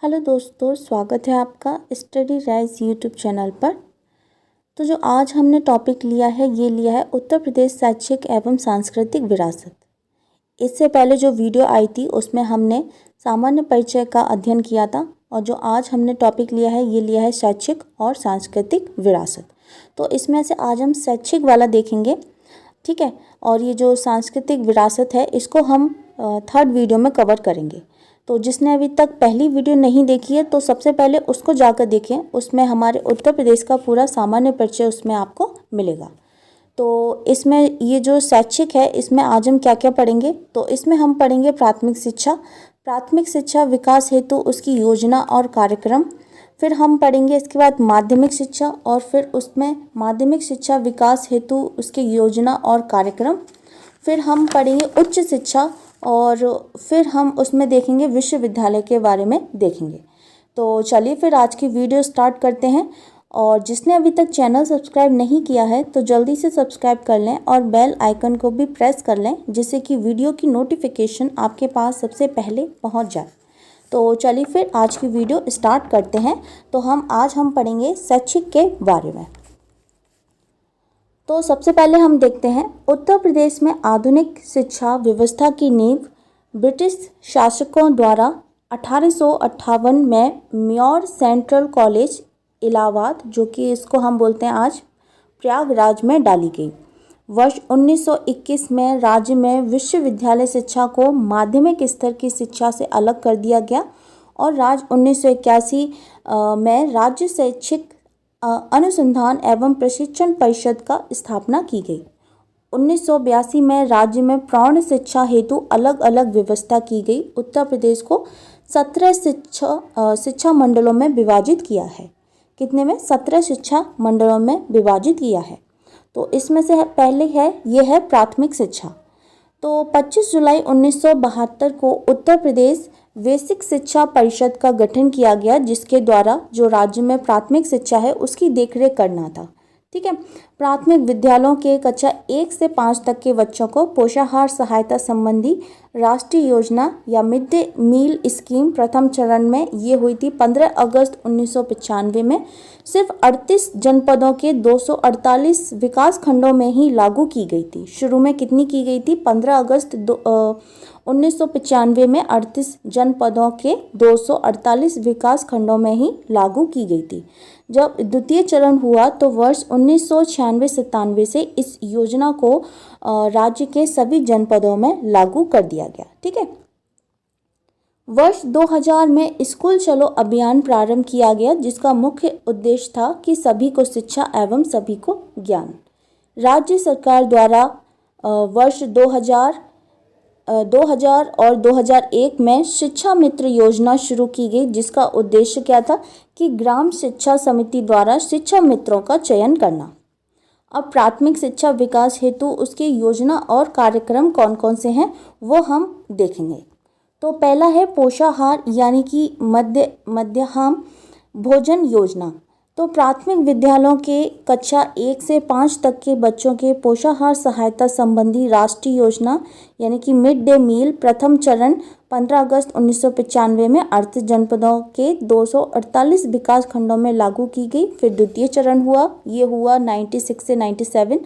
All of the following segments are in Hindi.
हेलो दोस्तों, स्वागत है आपका स्टडी राइज यूट्यूब चैनल पर। तो जो आज हमने टॉपिक लिया है उत्तर प्रदेश शैक्षिक एवं सांस्कृतिक विरासत। इससे पहले जो वीडियो आई थी उसमें हमने सामान्य परिचय का अध्ययन किया था, और जो आज हमने टॉपिक लिया है शैक्षिक और सांस्कृतिक विरासत। तो इसमें से आज हम शैक्षिक वाला देखेंगे, ठीक है। और ये जो सांस्कृतिक विरासत है इसको हम थर्ड वीडियो में कवर करेंगे। तो जिसने अभी तक पहली वीडियो नहीं देखी है तो सबसे पहले उसको जाकर देखें, उसमें हमारे उत्तर प्रदेश का पूरा सामान्य परिचय उसमें आपको मिलेगा। तो इसमें ये जो शैक्षिक है इसमें आज हम क्या क्या पढ़ेंगे, तो इसमें हम पढ़ेंगे प्राथमिक शिक्षा विकास हेतु उसकी योजना और कार्यक्रम। फिर हम पढ़ेंगे इसके बाद माध्यमिक शिक्षा, और फिर उसमें माध्यमिक शिक्षा विकास हेतु उसकी योजना और कार्यक्रम। फिर हम पढ़ेंगे उच्च शिक्षा, और फिर हम उसमें देखेंगे विश्वविद्यालय के बारे में देखेंगे। तो चलिए फिर आज की वीडियो स्टार्ट करते हैं। और जिसने अभी तक चैनल सब्सक्राइब नहीं किया है तो जल्दी से सब्सक्राइब कर लें और बेल आइकन को भी प्रेस कर लें, जिससे कि वीडियो की नोटिफिकेशन आपके पास सबसे पहले पहुंच जाए। तो चलिए फिर आज की वीडियो स्टार्ट करते हैं। तो आज हम पढ़ेंगे शैक्षिक के बारे में। तो सबसे पहले हम देखते हैं उत्तर प्रदेश में आधुनिक शिक्षा व्यवस्था की नींव ब्रिटिश शासकों द्वारा 1858 में म्योर सेंट्रल कॉलेज इलाहाबाद, जो कि इसको हम बोलते हैं आज प्रयागराज में डाली गई। वर्ष 1921 में राज्य में विश्वविद्यालय शिक्षा को माध्यमिक स्तर की शिक्षा से अलग कर दिया गया, और राज्य 1981 में राज्य शैक्षिक अनुसंधान एवं प्रशिक्षण परिषद का स्थापना की गई। 1982 में राज्य में प्रौढ़ शिक्षा हेतु अलग अलग व्यवस्था की गई। उत्तर प्रदेश को 17 शिक्षा मंडलों में विभाजित किया है। कितने में? 17 शिक्षा मंडलों में विभाजित किया है। तो इसमें से पहले यह है प्राथमिक शिक्षा। तो 25 जुलाई 1972 को उत्तर प्रदेश बेसिक शिक्षा परिषद का गठन किया गया, जिसके द्वारा जो राज्य में प्राथमिक शिक्षा है उसकी देखरेख करना था, ठीक है। प्राथमिक विद्यालयों के कक्षा 1 से 5 तक के बच्चों को पोषाहार सहायता संबंधी राष्ट्रीय योजना या मिड डे मील स्कीम प्रथम चरण में ये हुई थी 15 अगस्त 1995 में। सिर्फ 38 जनपदों के 248 विकास खंडों में ही लागू की गई थी। शुरू में कितनी की गई थी? 15 अगस्त 1995 में 38 जनपदों के 248 विकास खंडों में ही लागू की गई थी। जब द्वितीय चरण हुआ तो वर्ष 1996-97 से इस योजना को राज्य के सभी जनपदों में लागू कर दिया गया, ठीक है। वर्ष 2000 में स्कूल चलो अभियान प्रारंभ किया गया, जिसका मुख्य उद्देश्य था कि सभी को शिक्षा एवं सभी को ज्ञान। राज्य सरकार द्वारा वर्ष 2000 और 2001 में शिक्षा मित्र योजना शुरू की गई, जिसका उद्देश्य क्या था कि ग्राम शिक्षा समिति द्वारा शिक्षा मित्रों का चयन करना। अब प्राथमिक शिक्षा विकास हेतु उसकी योजना और कार्यक्रम कौन कौन से हैं वो हम देखेंगे। तो पहला है पोषाहार यानी कि मध्याह्न भोजन योजना। तो प्राथमिक विद्यालयों के कक्षा 1 से 5 तक के बच्चों के पोषाहार सहायता संबंधी राष्ट्रीय योजना यानी कि मिड डे मील प्रथम चरण 15 अगस्त 1995 में 38 जनपदों के 248 विकास खंडों में लागू की गई। फिर द्वितीय चरण हुआ 96 से 97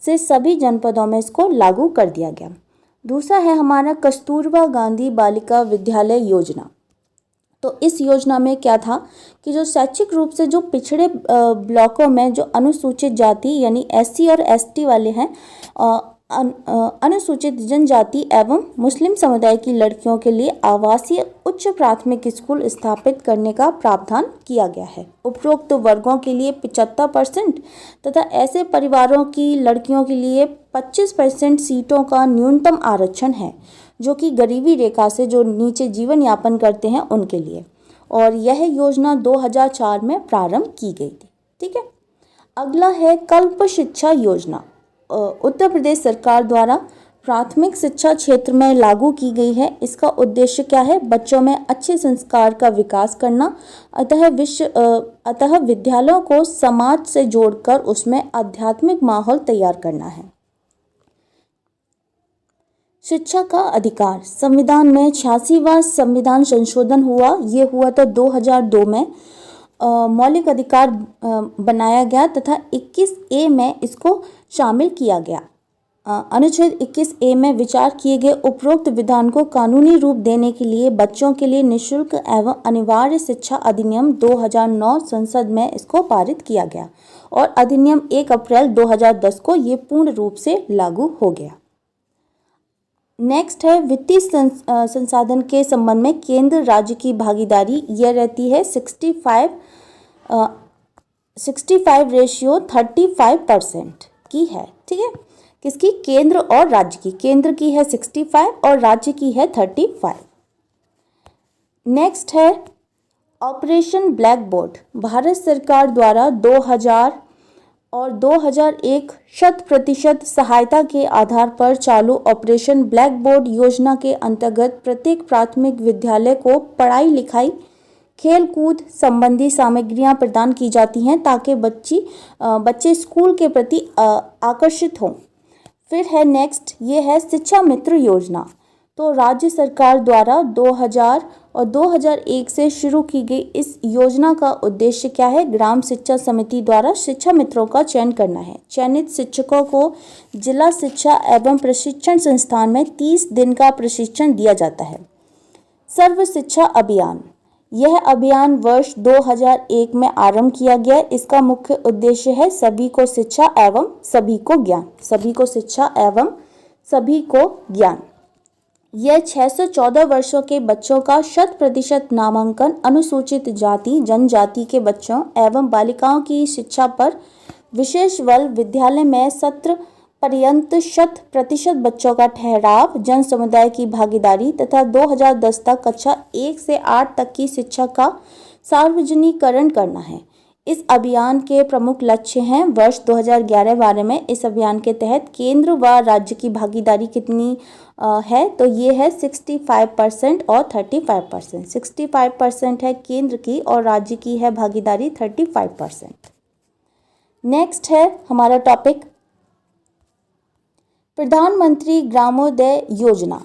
से सभी जनपदों में इसको लागू कर दिया गया। दूसरा है हमारा कस्तूरबा गांधी बालिका विद्यालय योजना। तो इस योजना में क्या था कि जो शैक्षिक रूप से जो पिछड़े ब्लॉकों में जो अनुसूचित जाति यानी SC और ST वाले हैं, अनुसूचित जनजाति एवं मुस्लिम समुदाय की लड़कियों के लिए आवासीय उच्च प्राथमिक स्कूल स्थापित करने का प्रावधान किया गया है। उपरोक्त वर्गों के लिए 75% तथा ऐसे परिवारों की लड़कियों के लिए 25% सीटों का न्यूनतम आरक्षण है, जो कि गरीबी रेखा से जो नीचे जीवन यापन करते हैं उनके लिए। और यह योजना 2004 में प्रारंभ की गई थी, ठीक है। अगला है कल्प शिक्षा योजना। उत्तर प्रदेश सरकार द्वारा प्राथमिक शिक्षा क्षेत्र में लागू की गई है। इसका उद्देश्य क्या है? बच्चों में अच्छे संस्कार का विकास करना, अतः विद्यालयों को समाज से जोड़कर उसमें आध्यात्मिक माहौल तैयार करना है। शिक्षा का अधिकार संविधान में 86वां संविधान संशोधन हुआ। ये हुआ था 2002 में। मौलिक अधिकार बनाया गया तथा 21A में इसको शामिल किया गया। अनुच्छेद 21A में विचार किए गए उपरोक्त विधान को कानूनी रूप देने के लिए बच्चों के लिए निःशुल्क एवं अनिवार्य शिक्षा अधिनियम 2009 संसद में इसको पारित किया गया और अधिनियम 1 अप्रैल 2010 को ये पूर्ण रूप से लागू हो गया। नेक्स्ट है वित्तीय संसाधन के संबंध में केंद्र राज्य की भागीदारी। यह रहती है 65/35% की है। ठीक है, किसकी? केंद्र और राज्य की। केंद्र की है 65 और राज्य की है 35। नेक्स्ट है ऑपरेशन ब्लैक बोर्ड। भारत सरकार द्वारा 2000 और 2001 100% सहायता के आधार पर चालू ऑपरेशन ब्लैक बोर्ड योजना के अंतर्गत प्रत्येक प्राथमिक विद्यालय को पढ़ाई लिखाई खेल कूद संबंधी सामग्रियां प्रदान की जाती हैं ताकि बच्चे स्कूल के प्रति आकर्षित हों। फिर है नेक्स्ट, ये है शिक्षा मित्र योजना। तो राज्य सरकार द्वारा 2000 और 2001 से शुरू की गई इस योजना का उद्देश्य क्या है? ग्राम शिक्षा समिति द्वारा शिक्षा मित्रों का चयन करना है। चयनित शिक्षकों को जिला शिक्षा एवं प्रशिक्षण संस्थान में 30 दिन का प्रशिक्षण दिया जाता है। सर्व शिक्षा अभियान, यह अभियान वर्ष 2001 में आरंभ किया गया। इसका मुख्य उद्देश्य है सभी को शिक्षा एवं सभी को ज्ञान। सभी को शिक्षा एवं सभी को ज्ञान। यह 614 वर्षों के बच्चों का 100% नामांकन अनुसूचित जाति जनजाति के बच्चों एवं बालिकाओं की शिक्षा पर विशेष बल, विद्यालय में सत्र पर्यंत 100% बच्चों का ठहराव, जन समुदाय की भागीदारी तथा 2010 तक कक्षा 1 से 8 तक की शिक्षा का सार्वजनिकरण करना है। इस अभियान के प्रमुख लक्ष्य हैं। वर्ष 2011-12 में इस अभियान के तहत केंद्र व राज्य की भागीदारी कितनी है? तो ये है 65% और 35%। 65% है केंद्र की और राज्य की है भागीदारी 35%। नेक्स्ट है हमारा टॉपिक प्रधानमंत्री ग्रामोदय योजना।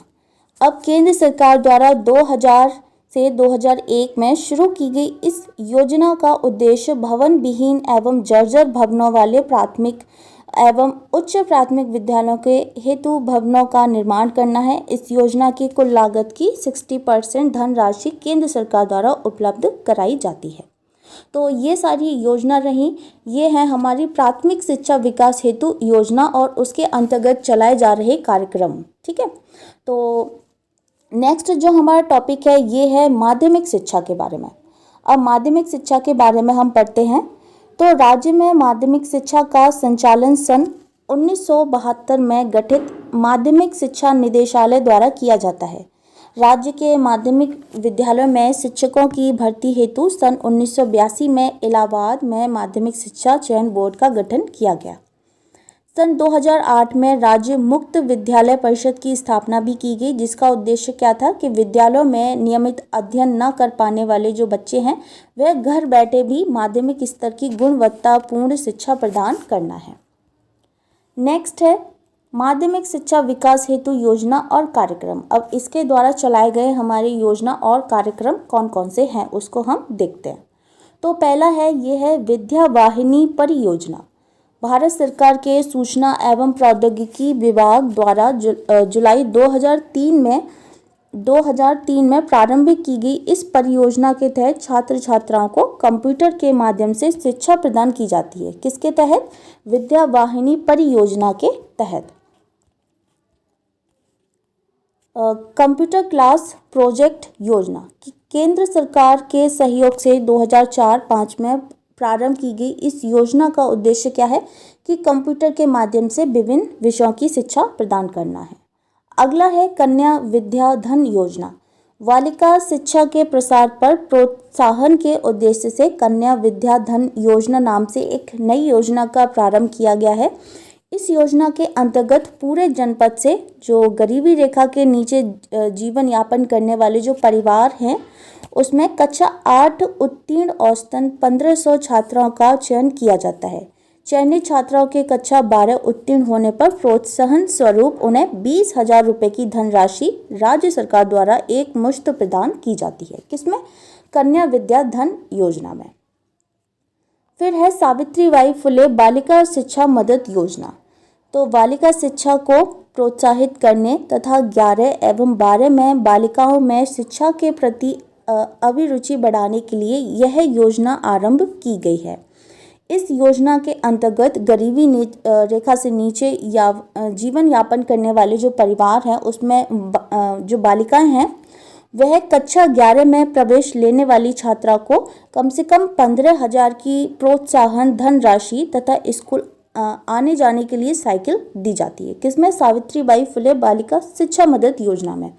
अब केंद्र सरकार द्वारा 2000 से 2001 में शुरू की गई इस योजना का उद्देश्य भवन विहीन एवं जर्जर भवनों वाले प्राथमिक एवं उच्च प्राथमिक विद्यालयों के हेतु भवनों का निर्माण करना है। इस योजना की कुल लागत की 60% धनराशि केंद्र सरकार द्वारा उपलब्ध कराई जाती है। तो ये सारी योजना रही, ये है हमारी प्राथमिक शिक्षा विकास हेतु योजना और उसके अंतर्गत चलाए जा रहे कार्यक्रम। ठीक है, तो नेक्स्ट जो हमारा टॉपिक है ये है माध्यमिक शिक्षा के बारे में। अब माध्यमिक शिक्षा के बारे में हम पढ़ते हैं। तो राज्य में माध्यमिक शिक्षा का संचालन सन 1972 में गठित माध्यमिक शिक्षा निदेशालय द्वारा किया जाता है। राज्य के माध्यमिक विद्यालयों में शिक्षकों की भर्ती हेतु सन 1982 में इलाहाबाद में माध्यमिक शिक्षा चयन बोर्ड का गठन किया गया। सन 2008 में राज्य मुक्त विद्यालय परिषद की स्थापना भी की गई, जिसका उद्देश्य क्या था कि विद्यालयों में नियमित अध्ययन न कर पाने वाले जो बच्चे हैं वह घर बैठे भी माध्यमिक स्तर की गुणवत्तापूर्ण शिक्षा प्रदान करना है। नेक्स्ट है माध्यमिक शिक्षा विकास हेतु योजना और कार्यक्रम। अब इसके द्वारा चलाए गए हमारी योजना और कार्यक्रम कौन कौन से हैं उसको हम देखते हैं। तो पहला है ये है विद्या वाहिनी परियोजना। भारत सरकार के सूचना एवं प्रौद्योगिकी विभाग द्वारा जुलाई 2003 में प्रारंभ की गई इस परियोजना के तहत छात्र छात्राओं को कंप्यूटर के माध्यम से शिक्षा प्रदान की जाती है। किसके तहत? विद्या वाहिनी परियोजना के तहत। कंप्यूटर क्लास प्रोजेक्ट योजना केंद्र सरकार के सहयोग से 2004-05 में प्रारंभ की गई इस योजना का उद्देश्य क्या है कि कंप्यूटर के माध्यम से विभिन्न विषयों की शिक्षा प्रदान करना है। अगला है कन्या विद्या धन योजना। बालिका शिक्षा के प्रसार पर प्रोत्साहन के उद्देश्य से कन्या विद्या धन योजना नाम से एक नई योजना का प्रारंभ किया गया है। इस योजना के अंतर्गत पूरे जनपद से जो गरीबी रेखा के नीचे जीवन यापन करने वाले जो परिवार हैं उसमें कक्षा 8 उत्तीर्ण औसतन 1500 छात्राओं का चयन किया जाता है। चयनित छात्राओं के कक्षा 12 उत्तीर्ण होने पर प्रोत्साहन स्वरूप उन्हें 20,000 रुपये की धनराशि राज्य सरकार द्वारा एक मुश्त प्रदान की जाती है। किसमें? कन्या विद्या धन योजना में। फिर है सावित्रीबाई फुले बालिका शिक्षा मदद योजना। तो बालिका शिक्षा को प्रोत्साहित करने तथा 11 एवं 12 में बालिकाओं में शिक्षा के प्रति अभिरुचि बढ़ाने के लिए यह योजना आरंभ की गई है। इस योजना के अंतर्गत गरीबी रेखा से नीचे या जीवन यापन करने वाले जो परिवार हैं उसमें जो बालिकाएं हैं वह कक्षा 11 में प्रवेश लेने वाली छात्रा को कम से कम 15,000 की प्रोत्साहन धनराशि तथा स्कूल आने जाने के लिए साइकिल दी जाती है। किसमें? सावित्रीबाई फुले बालिका शिक्षा मदद योजना में।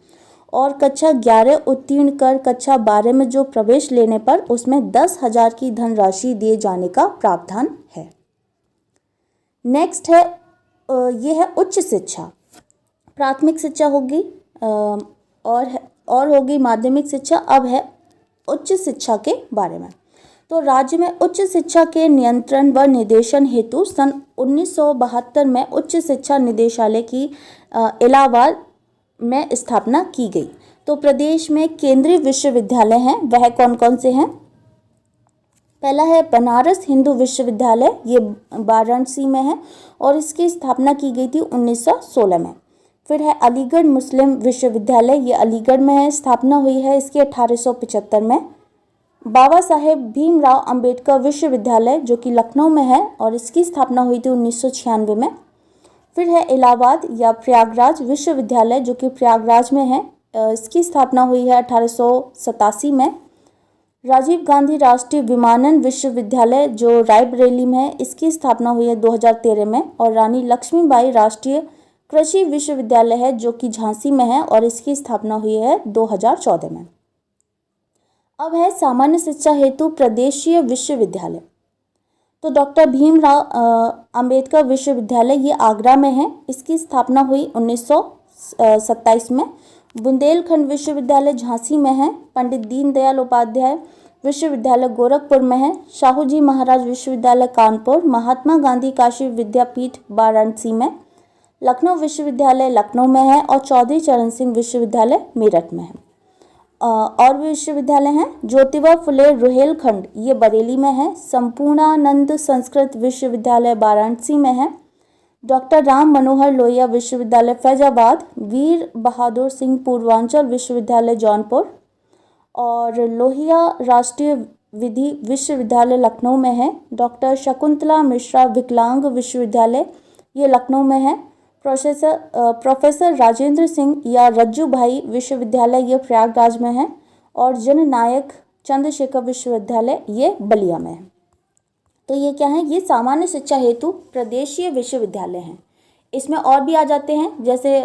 और कक्षा 11 उत्तीर्ण कर कक्षा 12 में जो प्रवेश लेने पर उसमें 10,000 की धनराशि दिए जाने का प्रावधान है। नेक्स्ट है ये है उच्च शिक्षा। प्राथमिक शिक्षा होगी और होगी माध्यमिक शिक्षा। अब है उच्च शिक्षा के बारे में। तो राज्य में उच्च शिक्षा के नियंत्रण व निर्देशन हेतु सन 1972 में उच्च शिक्षा निदेशालय की इलाहाबाद में स्थापना की गई। तो प्रदेश में केंद्रीय विश्वविद्यालय हैं, वह कौन कौन से हैं? पहला है बनारस हिंदू विश्वविद्यालय, ये वाराणसी में है और इसकी स्थापना की गई थी 1916 में। फिर है अलीगढ़ मुस्लिम विश्वविद्यालय, ये अलीगढ़ में है, स्थापना हुई है इसकी 1875 में। बाबा साहेब भीमराव अंबेडकर विश्वविद्यालय जो कि लखनऊ में है और इसकी स्थापना हुई थी 1996 में। फिर है इलाहाबाद या प्रयागराज विश्वविद्यालय जो कि प्रयागराज में है, इसकी स्थापना हुई है 1887 में। राजीव गांधी राष्ट्रीय विमानन विश्वविद्यालय जो रायबरेली में है, इसकी स्थापना हुई है 2013 में। और रानी लक्ष्मीबाई राष्ट्रीय कृषि विश्वविद्यालय है जो कि झांसी में है और इसकी स्थापना हुई है 2014 में। अब है सामान्य शिक्षा हेतु प्रदेशीय विश्वविद्यालय। तो डॉक्टर भीमराव अंबेडकर विश्वविद्यालय ये आगरा में है, इसकी स्थापना हुई 1927 में। बुंदेलखंड विश्वविद्यालय झांसी में है। पंडित दीनदयाल उपाध्याय विश्वविद्यालय गोरखपुर में है। शाहू जी महाराज विश्वविद्यालय कानपुर। महात्मा गांधी काशी विद्यापीठ वाराणसी में। लखनऊ विश्वविद्यालय लखनऊ में है और चौधरी चरण सिंह विश्वविद्यालय मेरठ में है। और भी विश्वविद्यालय हैं। ज्योतिबा फुले रुहेलखंड ये बरेली में है। संपूर्णानंद संस्कृत विश्वविद्यालय वाराणसी में है। डॉक्टर राम मनोहर लोहिया विश्वविद्यालय फैजाबाद। वीर बहादुर सिंह पूर्वांचल विश्वविद्यालय जौनपुर। और लोहिया राष्ट्रीय विधि विश्वविद्यालय लखनऊ में है। डॉक्टर शकुंतला मिश्रा विकलांग विश्वविद्यालय ये लखनऊ में है। प्रोफेसर राजेंद्र सिंह या रज्जू भाई विश्वविद्यालय ये प्रयागराज में है। और जननायक चंद्रशेखर विश्वविद्यालय ये बलिया में है। तो ये क्या है? ये सामान्य शिक्षा हेतु प्रदेशीय विश्वविद्यालय हैं। इसमें और भी आ जाते हैं, जैसे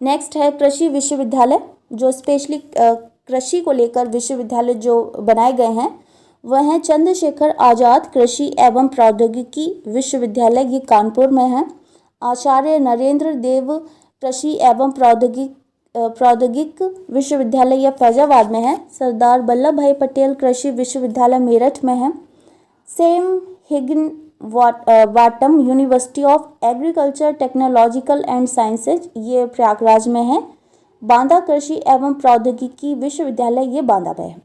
नेक्स्ट है कृषि विश्वविद्यालय जो स्पेशली कृषि को लेकर विश्वविद्यालय जो बनाए गए हैं वह हैं चंद्रशेखर आज़ाद कृषि एवं प्रौद्योगिकी विश्वविद्यालय ये कानपुर में है। आचार्य नरेंद्र देव कृषि एवं प्रौद्योगिक विश्वविद्यालय यह फैजाबाद में है। सरदार वल्लभ भाई पटेल कृषि विश्वविद्यालय मेरठ में है। Sam Higginbottom University of Agriculture technological and sciences ये प्रयागराज में है। बांदा कृषि एवं प्रौद्योगिकी विश्वविद्यालय ये बांदा में है।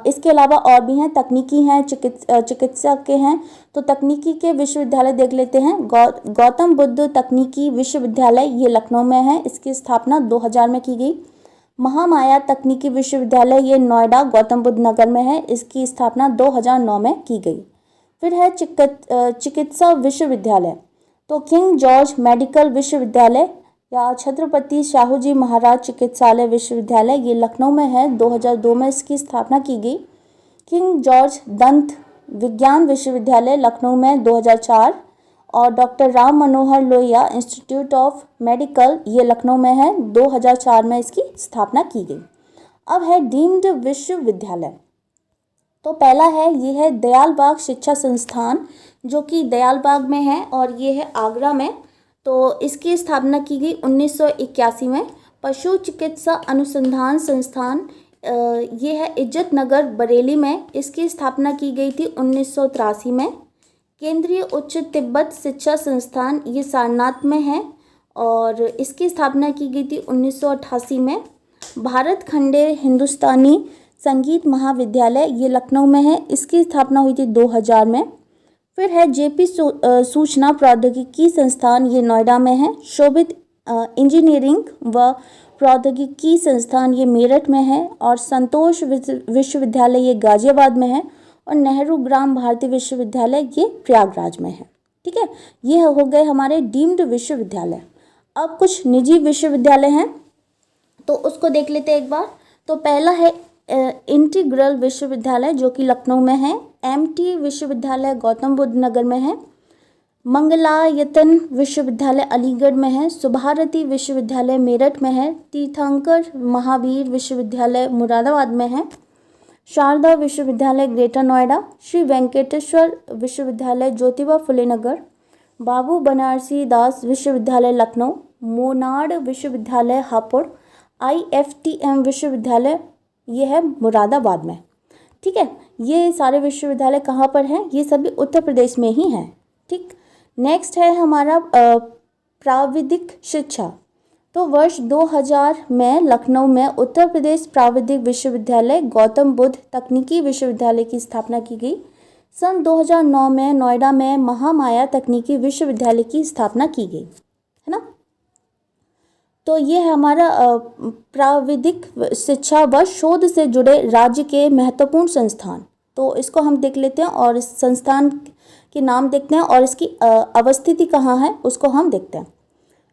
इसके अलावा और भी हैं, तकनीकी हैं, चिकित्सा के हैं। तो तकनीकी के विश्वविद्यालय देख लेते हैं। गौतम बुद्ध तकनीकी विश्वविद्यालय ये लखनऊ में है, इसकी स्थापना 2000 में की गई। महामाया तकनीकी विश्वविद्यालय ये नोएडा गौतम बुद्ध नगर में है, इसकी स्थापना 2009 में की गई। फिर है चिकित्सा विश्वविद्यालय। तो किंग जॉर्ज मेडिकल विश्वविद्यालय या छत्रपति शाहू जी महाराज चिकित्सालय विश्वविद्यालय ये लखनऊ में है, 2002 में इसकी स्थापना की गई। किंग जॉर्ज दंत विज्ञान विश्वविद्यालय लखनऊ में 2004। और doctor Ram Manohar Lohia institute of medical ये लखनऊ में है, 2004 में इसकी स्थापना की गई। अब है डीम्ड विश्वविद्यालय। तो पहला है ये है दयाल बाग शिक्षा संस्थान जो कि दयाल बाग में है और ये है आगरा में। तो इसकी स्थापना की गई 1981 में। पशु चिकित्सा अनुसंधान संस्थान ये है इज्जत नगर बरेली में, इसकी स्थापना की गई थी 1983 में। केंद्रीय उच्च तिब्बत शिक्षा संस्थान ये सारनाथ में है और इसकी स्थापना की गई थी 1988 में। भारत खंडे हिंदुस्तानी संगीत महाविद्यालय ये लखनऊ में है, इसकी स्थापना हुई थी 2000 में। फिर है जेपी सूचना प्रौद्योगिकी संस्थान ये नोएडा में है। शोभित इंजीनियरिंग व प्रौद्योगिकी संस्थान ये मेरठ में है और संतोष विश्वविद्यालय ये गाजियाबाद में है और नेहरू ग्राम भारती विश्वविद्यालय ये प्रयागराज में है। ठीक है, ये हो गए हमारे डीम्ड विश्वविद्यालय। अब कुछ निजी विश्वविद्यालय हैं तो उसको देख लेते हैं एक बार। तो पहला है इंटीग्रल विश्वविद्यालय जो कि लखनऊ में है। एमटी विश्वविद्यालय गौतम बुद्ध नगर में है। मंगलायतन विश्वविद्यालय अलीगढ़ में है। सुभारती विश्वविद्यालय मेरठ में है। तीर्थंकर महावीर विश्वविद्यालय मुरादाबाद में है। शारदा विश्वविद्यालय ग्रेटर नोएडा। श्री वेंकटेश्वर विश्वविद्यालय ज्योतिबा फुले नगर। बाबू बनारसी दास विश्वविद्यालय लखनऊ। मोनाड विश्वविद्यालय हापुड़। IFTM विश्वविद्यालय ये है मुरादाबाद में। ठीक है, ये सारे विश्वविद्यालय कहाँ पर हैं? ये सभी उत्तर प्रदेश में ही हैं। ठीक, नेक्स्ट है हमारा प्राविधिक शिक्षा। तो वर्ष 2000 में लखनऊ में उत्तर प्रदेश प्राविधिक विश्वविद्यालय गौतम बुद्ध तकनीकी विश्वविद्यालय की स्थापना की गई। सन 2009 में नोएडा में महामाया तकनीकी विश्वविद्यालय की स्थापना की गई, है ना। तो ये है हमारा प्राविधिक शिक्षा व शोध से जुड़े राज्य के महत्वपूर्ण संस्थान। तो इसको हम देख लेते हैं और इस संस्थान के नाम देखते हैं और इसकी अवस्थिति कहाँ है उसको हम देखते हैं।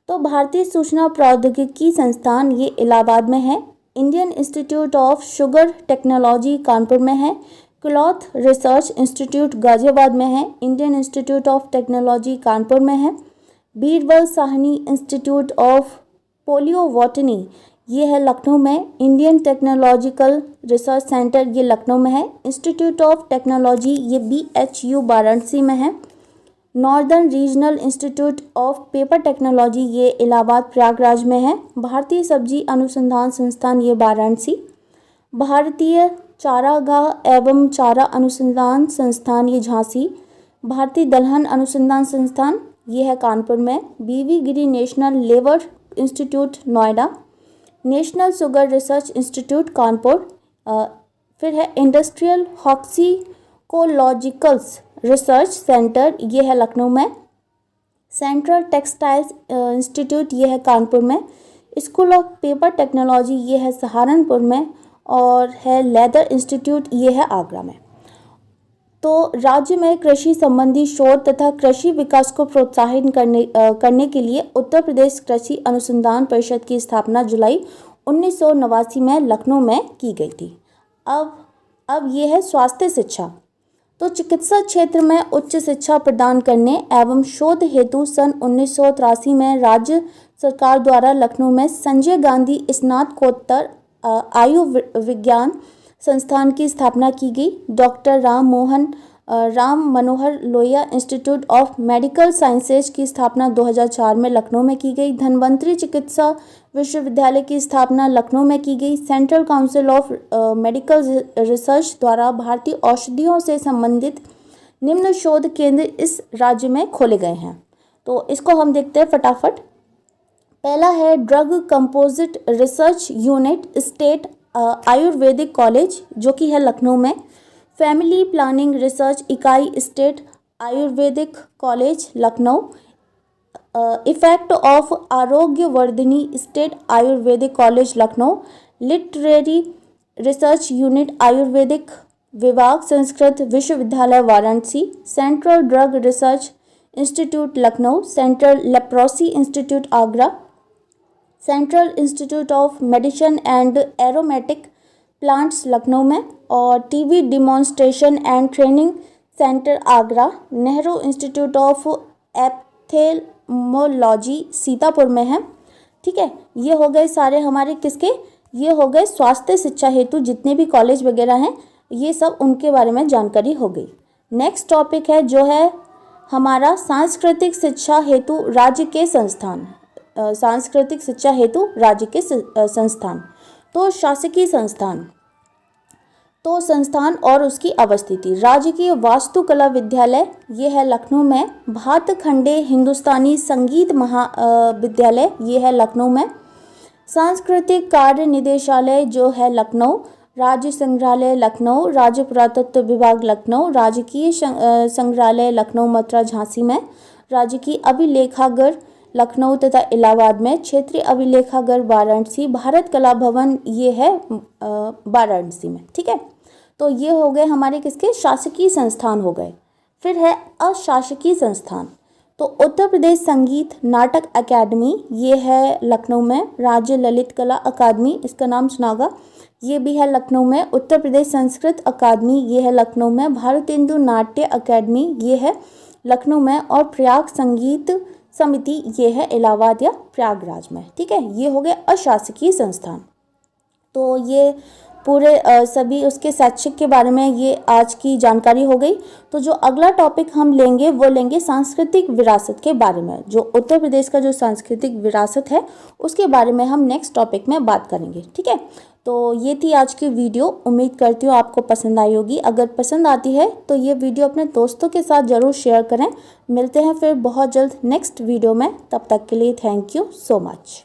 तो भारतीय सूचना प्रौद्योगिकी संस्थान ये इलाहाबाद में है। Indian institute of sugar technology Kanpur में है। क्लॉथ रिसर्च इंस्टीट्यूट गाजियाबाद में है। Indian institute of technology Kanpur में है। बीरबल साहनी इंस्टीट्यूट ऑफ पोलियोबोटनी ये है लखनऊ में। इंडियन टेक्नोलॉजिकल रिसर्च सेंटर ये लखनऊ में है। इंस्टीट्यूट ऑफ टेक्नोलॉजी ये BHU वाराणसी में है। Northern regional institute of paper technology ये इलाहाबाद प्रयागराज में है। भारतीय सब्जी अनुसंधान संस्थान ये वाराणसी। भारतीय चारागाह एवं चारा अनुसंधान संस्थान ये झांसी। भारतीय दलहन अनुसंधान संस्थान ये है कानपुर में। BV Giri national labour institute Noida. National sugar research institute Kanpur. फिर है इंडस्ट्रियल हॉक्सीकोलॉजिकल्स रिसर्च सेंटर ये है लखनऊ में। सेंट्रल टेक्सटाइल्स इंस्टीट्यूट ये है कानपुर में। स्कूल ऑफ पेपर टेक्नोलॉजी ये है सहारनपुर में और है लेदर इंस्टीट्यूट ये है आगरा में। तो राज्य में कृषि संबंधी शोध तथा कृषि विकास को प्रोत्साहित करने के लिए उत्तर प्रदेश कृषि अनुसंधान परिषद की स्थापना जुलाई 1989 में लखनऊ में की गई थी। अब ये है स्वास्थ्य शिक्षा। तो चिकित्सा क्षेत्र में उच्च शिक्षा प्रदान करने एवं शोध हेतु सन 1983 में राज्य सरकार द्वारा लखनऊ में संजय गांधी स्नातकोत्तर आयु विज्ञान संस्थान की स्थापना की गई। Doctor Ram Manohar Lohia institute of medical sciences की स्थापना 2004 में लखनऊ में की गई। धन्वंतरी चिकित्सा विश्वविद्यालय की स्थापना लखनऊ में की गई। Central council of medical research द्वारा भारतीय औषधियों से संबंधित निम्न शोध केंद्र इस राज्य में खोले गए हैं। तो इसको हम देखते हैं फटाफट। पहला है drug composite research unit state Ayurvedic college जो कि है लखनऊ में। फैमिली प्लानिंग रिसर्च इकाई state Ayurvedic college Lucknow. Effect of Arogyavardhini state Ayurvedic college Lucknow. Literary research unit Ayurvedic विभाग संस्कृत विश्वविद्यालय Varanasi. Central drug research institute Lucknow. Central leprosy institute Agra. Central institute of medicine and aromatic plants Lucknow में। और TB demonstration and training centre Agra. Nehru institute of ophthalmology Sitapur में है। ठीक है, ये हो गए सारे हमारे किसके, ये हो गए स्वास्थ्य शिक्षा हेतु जितने भी कॉलेज वगैरह हैं, ये सब उनके बारे में जानकारी हो गई। नेक्स्ट टॉपिक है जो है हमारा सांस्कृतिक शिक्षा हेतु राज्य के संस्थान। सांस्कृतिक शिक्षा हेतु राज्य के संस्थान। तो शासकीय संस्थान, तो संस्थान और उसकी अवस्थिति, राजकीय वास्तुकला विद्यालय ये है लखनऊ में, भातखंडे हिंदुस्तानी संगीत महाविद्यालय ये है लखनऊ में, सांस्कृतिक कार्य निदेशालय जो है लखनऊ, राज्य संग्रहालय लखनऊ, राज्य पुरातत्व विभाग लखनऊ, राजकीय संग्रहालय लखनऊ मथुरा झांसी में, राजकीय अभिलेखागार लखनऊ तथा इलाहाबाद में, क्षेत्रीय अभिलेखागार वाराणसी, भारत कला भवन ये है वाराणसी में। ठीक है, तो ये हो गए हमारे किसके शासकीय संस्थान हो गए। फिर है अशासकीय संस्थान, तो उत्तर प्रदेश संगीत नाटक अकादमी ये है लखनऊ में, राज्य ललित कला अकादमी इसका नाम सुना होगा ये भी है लखनऊ में, उत्तर प्रदेश संस्कृत अकादमी ये है लखनऊ में, भारतेंदु नाट्य अकादमी ये है लखनऊ में, और प्रयाग संगीत समिति ये है इलाहाबाद या प्रयागराज में। ठीक है, ये हो गए अशासकीय संस्थान। तो ये पूरे सभी उसके शैक्षिक के बारे में ये आज की जानकारी हो गई। तो जो अगला टॉपिक हम लेंगे वो लेंगे सांस्कृतिक विरासत के बारे में, जो उत्तर प्रदेश का जो सांस्कृतिक विरासत है उसके बारे में हम नेक्स्ट टॉपिक में बात करेंगे। ठीक है, तो ये थी आज की वीडियो, उम्मीद करती हूँ आपको पसंद आई होगी। अगर पसंद आती है तो ये वीडियो अपने दोस्तों के साथ ज़रूर शेयर करें। मिलते हैं फिर बहुत जल्द नेक्स्ट वीडियो में, तब तक के लिए थैंक यू सो मच।